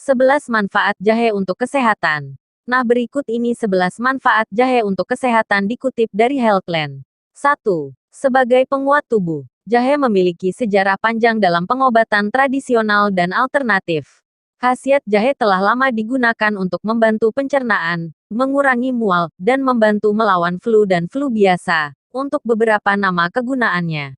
11 manfaat jahe untuk kesehatan. Nah, berikut ini 11 manfaat jahe untuk kesehatan dikutip dari Healthline. 1. Sebagai penguat tubuh, jahe memiliki sejarah panjang dalam pengobatan tradisional dan alternatif. Khasiat jahe telah lama digunakan untuk membantu pencernaan, mengurangi mual, dan membantu melawan flu dan flu biasa. Untuk beberapa nama kegunaannya,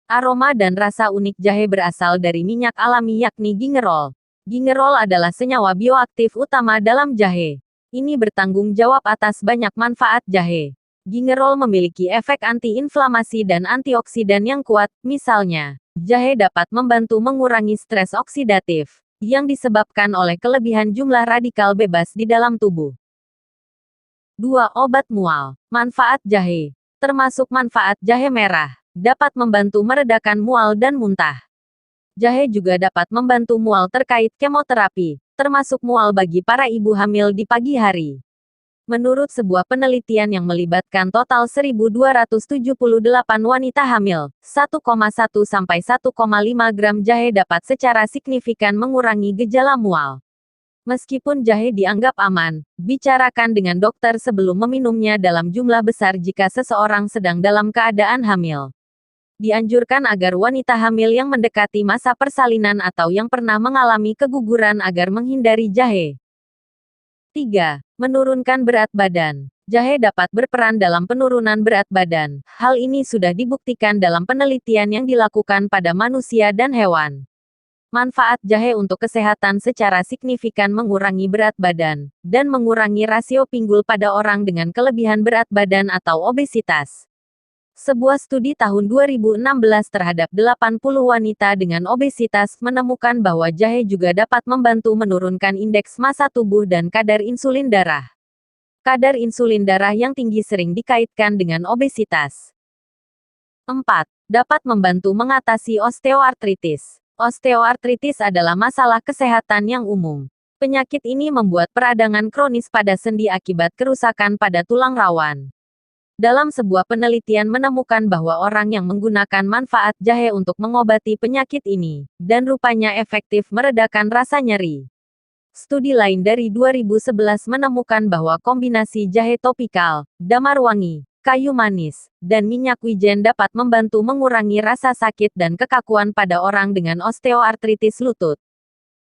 aroma dan rasa unik jahe berasal dari minyak alami yakni gingerol. Gingerol adalah senyawa bioaktif utama dalam jahe. Ini bertanggung jawab atas banyak manfaat jahe. Gingerol memiliki efek anti-inflamasi dan antioksidan yang kuat, misalnya, jahe dapat membantu mengurangi stres oksidatif yang disebabkan oleh kelebihan jumlah radikal bebas di dalam tubuh. 2. Obat mual. Manfaat jahe. Termasuk manfaat jahe merah, dapat membantu meredakan mual dan muntah. Jahe juga dapat membantu mual terkait kemoterapi, termasuk mual bagi para ibu hamil di pagi hari. Menurut sebuah penelitian yang melibatkan total 1.278 wanita hamil, 1,1 sampai 1,5 gram jahe dapat secara signifikan mengurangi gejala mual. Meskipun jahe dianggap aman, bicarakan dengan dokter sebelum meminumnya dalam jumlah besar jika seseorang sedang dalam keadaan hamil. Dianjurkan agar wanita hamil yang mendekati masa persalinan atau yang pernah mengalami keguguran agar menghindari jahe. 3. Menurunkan berat badan. Jahe dapat berperan dalam penurunan berat badan. Hal ini sudah dibuktikan dalam penelitian yang dilakukan pada manusia dan hewan. Manfaat jahe untuk kesehatan secara signifikan mengurangi berat badan, dan mengurangi rasio pinggul pada orang dengan kelebihan berat badan atau obesitas. Sebuah studi tahun 2016 terhadap 80 wanita dengan obesitas menemukan bahwa jahe juga dapat membantu menurunkan indeks massa tubuh dan kadar insulin darah. Kadar insulin darah yang tinggi sering dikaitkan dengan obesitas. 4. Dapat membantu mengatasi osteoartritis. Osteoartritis adalah masalah kesehatan yang umum. Penyakit ini membuat peradangan kronis pada sendi akibat kerusakan pada tulang rawan. Dalam sebuah penelitian menemukan bahwa orang yang menggunakan manfaat jahe untuk mengobati penyakit ini, dan rupanya efektif meredakan rasa nyeri. Studi lain dari 2011 menemukan bahwa kombinasi jahe topikal, damar wangi, kayu manis, dan minyak wijen dapat membantu mengurangi rasa sakit dan kekakuan pada orang dengan osteoartritis lutut.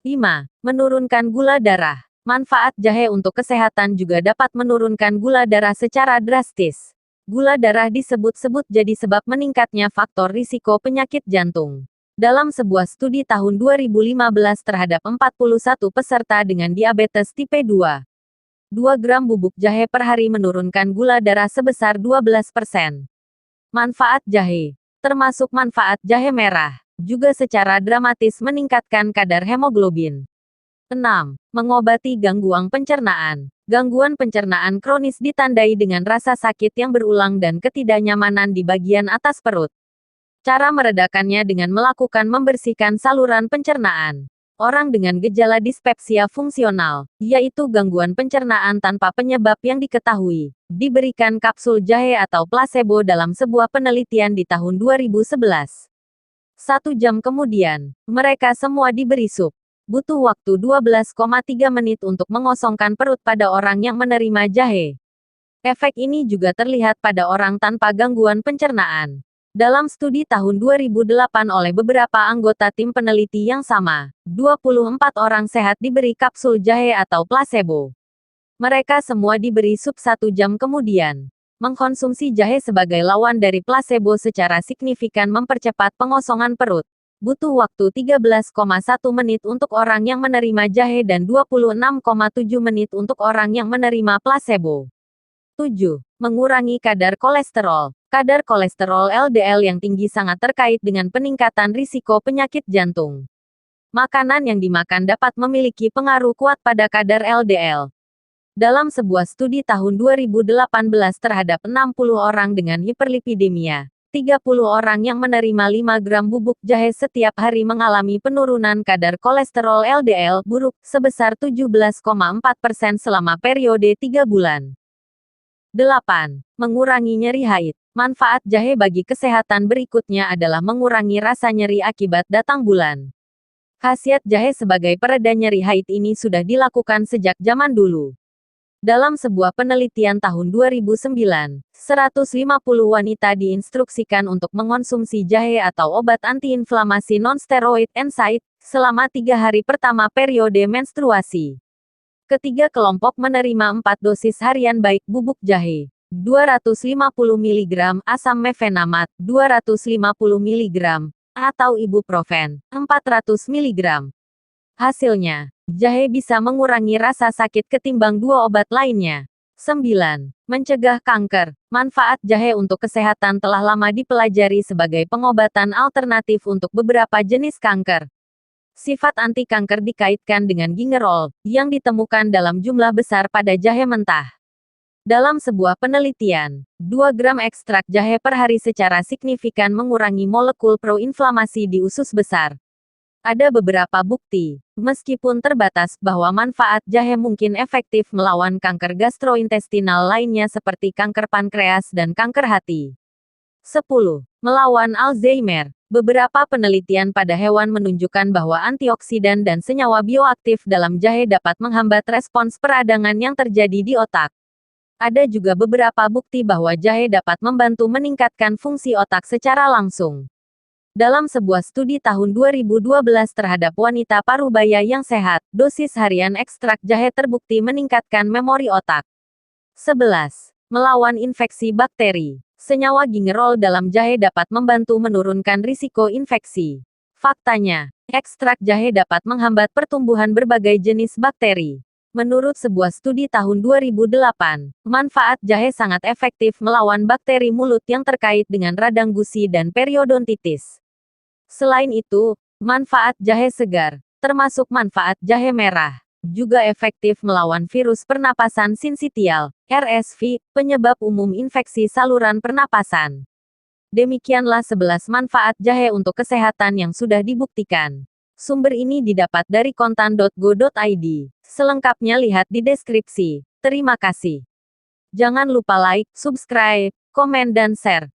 5. Menurunkan gula darah. Manfaat jahe untuk kesehatan juga dapat menurunkan gula darah secara drastis. Gula darah disebut-sebut jadi sebab meningkatnya faktor risiko penyakit jantung. Dalam sebuah studi tahun 2015 terhadap 41 peserta dengan diabetes tipe 2, 2 gram bubuk jahe per hari menurunkan gula darah sebesar 12%. Manfaat jahe, termasuk manfaat jahe merah, juga secara dramatis meningkatkan kadar hemoglobin. 6. Mengobati gangguan pencernaan. Gangguan pencernaan kronis ditandai dengan rasa sakit yang berulang dan ketidaknyamanan di bagian atas perut. Cara meredakannya dengan melakukan membersihkan saluran pencernaan. Orang dengan gejala dispepsia fungsional, yaitu gangguan pencernaan tanpa penyebab yang diketahui, diberikan kapsul jahe atau placebo dalam sebuah penelitian di tahun 2011. 1 jam kemudian, mereka semua diberi sup. Butuh waktu 12,3 menit untuk mengosongkan perut pada orang yang menerima jahe. Efek ini juga terlihat pada orang tanpa gangguan pencernaan. Dalam studi tahun 2008 oleh beberapa anggota tim peneliti yang sama, 24 orang sehat diberi kapsul jahe atau placebo. Mereka semua diberi sup 1 jam kemudian. Mengkonsumsi jahe sebagai lawan dari placebo secara signifikan mempercepat pengosongan perut. Butuh waktu 13,1 menit untuk orang yang menerima jahe dan 26,7 menit untuk orang yang menerima placebo. 7. Mengurangi kadar kolesterol. Kadar kolesterol LDL yang tinggi sangat terkait dengan peningkatan risiko penyakit jantung. Makanan yang dimakan dapat memiliki pengaruh kuat pada kadar LDL. Dalam sebuah studi tahun 2018 terhadap 60 orang dengan hiperlipidemia, 30 orang yang menerima 5 gram bubuk jahe setiap hari mengalami penurunan kadar kolesterol LDL buruk sebesar 17,4% selama periode 3 bulan. 8. Mengurangi nyeri haid. Manfaat jahe bagi kesehatan berikutnya adalah mengurangi rasa nyeri akibat datang bulan. Khasiat jahe sebagai pereda nyeri haid ini sudah dilakukan sejak zaman dulu. Dalam sebuah penelitian tahun 2009, 150 wanita diinstruksikan untuk mengonsumsi jahe atau obat antiinflamasi non-steroid NSAID selama 3 hari pertama periode menstruasi. Ketiga kelompok menerima 4 dosis harian baik bubuk jahe, 250 mg asam mefenamat, 250 mg, atau ibuprofen, 400 mg. Hasilnya, jahe bisa mengurangi rasa sakit ketimbang 2 obat lainnya. 9. Mencegah kanker. Manfaat jahe untuk kesehatan telah lama dipelajari sebagai pengobatan alternatif untuk beberapa jenis kanker. Sifat anti-kanker dikaitkan dengan gingerol, yang ditemukan dalam jumlah besar pada jahe mentah. Dalam sebuah penelitian, 2 gram ekstrak jahe per hari secara signifikan mengurangi molekul proinflamasi di usus besar. Ada beberapa bukti, meskipun terbatas, bahwa manfaat jahe mungkin efektif melawan kanker gastrointestinal lainnya seperti kanker pankreas dan kanker hati. 10. Melawan Alzheimer. Beberapa penelitian pada hewan menunjukkan bahwa antioksidan dan senyawa bioaktif dalam jahe dapat menghambat respons peradangan yang terjadi di otak. Ada juga beberapa bukti bahwa jahe dapat membantu meningkatkan fungsi otak secara langsung. Dalam sebuah studi tahun 2012 terhadap wanita parubaya yang sehat, dosis harian ekstrak jahe terbukti meningkatkan memori otak. 11. Melawan infeksi bakteri. Senyawa gingerol dalam jahe dapat membantu menurunkan risiko infeksi. Faktanya, ekstrak jahe dapat menghambat pertumbuhan berbagai jenis bakteri. Menurut sebuah studi tahun 2008, manfaat jahe sangat efektif melawan bakteri mulut yang terkait dengan radang gusi dan periodontitis. Selain itu, manfaat jahe segar, termasuk manfaat jahe merah, juga efektif melawan virus pernapasan sinsitial, RSV, penyebab umum infeksi saluran pernapasan. Demikianlah 11 manfaat jahe untuk kesehatan yang sudah dibuktikan. Sumber ini didapat dari kontan.go.id. Selengkapnya lihat di deskripsi. Terima kasih. Jangan lupa like, subscribe, komen dan share.